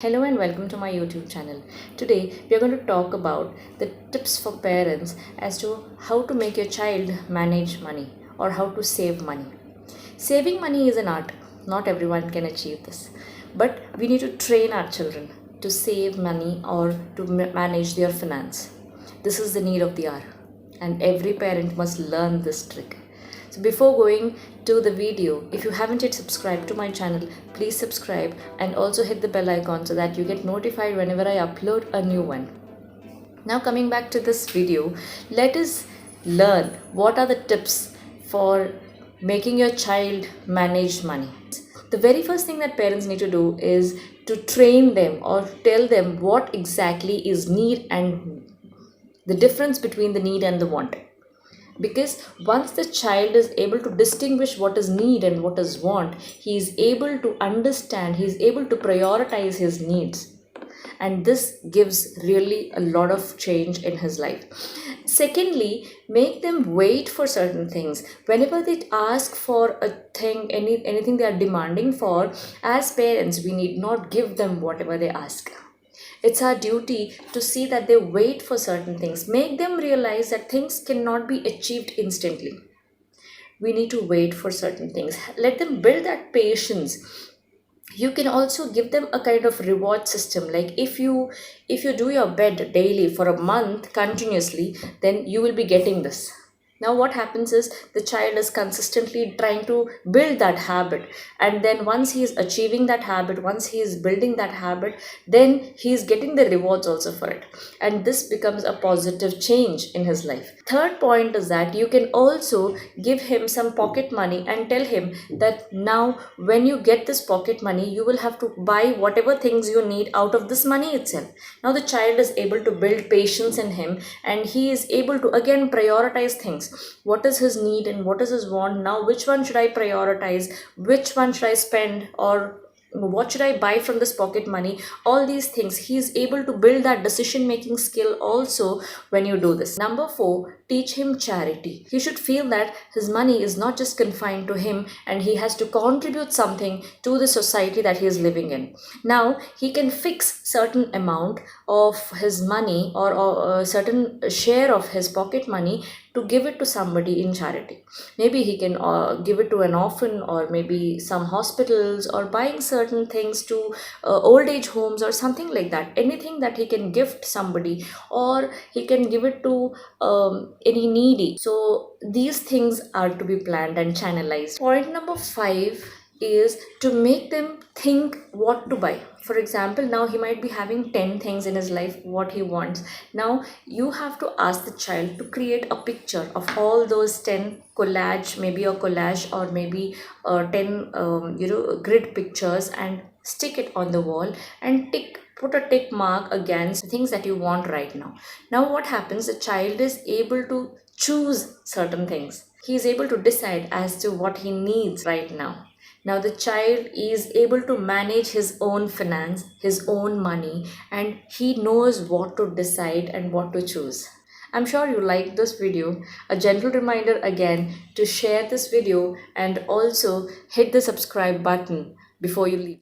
Hello and welcome to my YouTube channel. Today we are going to talk about the tips for parents as to how to make your child manage money or how to save money. Saving money is an art. Not everyone can achieve this. But we need to train our children to save money or to manage their finance. This is the need of the hour and every parent must learn this trick. So before going to the video, if you haven't yet subscribed to my channel, please subscribe and also hit the bell icon so that you get notified whenever I upload a new one. Now coming back to this video, let us learn what are the tips for making your child manage money. The very first thing that parents need to do is to train them or tell them what exactly is need and the difference between the need and the want. Because once the child is able to distinguish what is need and what is want, he is able to understand, he is able to prioritize his needs, and this gives really a lot of change in his life. Secondly, make them wait for certain things. Whenever they ask for a thing, anything they are demanding for, as parents we need not give them whatever they ask. It's our duty to see that they wait for certain things. Make them realize that things cannot be achieved instantly. We need to wait for certain things. Let them build that patience. You can also give them a kind of reward system. Like if you do your bed daily for a month continuously, then you will be getting this. Now what happens is the child is consistently trying to build that habit, and then once he is achieving that habit, once he is building that habit, then he is getting the rewards also for it, and this becomes a positive change in his life. Third point is that you can also give him some pocket money and tell him that now when you get this pocket money, you will have to buy whatever things you need out of this money itself. Now the child is able to build patience in him, and he is able to again prioritize things. What is his need and what is his want? Now which one should I prioritize? Which one should I spend? Or what should I buy from this pocket money? All these things, he is able to build that decision making skill also when you do this. Number 4, teach him charity. He should feel that his money is not just confined to him and he has to contribute something to the society that he is living in. Now he can fix certain amount of his money or a certain share of his pocket money to give it to somebody in charity. Maybe he can give it to an orphan, or maybe some hospitals, or buying certain things to old age homes or something like that. Anything that he can gift somebody, or he can give it to any needy. So these things are to be planned and channelized. Point number 5 is to make them think what to buy. For example, now he might be having 10 things in his life what he wants. Now you have to ask the child to create a picture of all those 10 collage or maybe 10 grid pictures, and stick it on the wall and put a tick mark against the things that you want right now. Now what happens, the child is able to choose certain things. He is able to decide as to what he needs right now. Now the child is able to manage his own finance, his own money, and he knows what to decide and what to choose. I'm sure you liked this video. A gentle reminder again to share this video and also hit the subscribe button before you leave.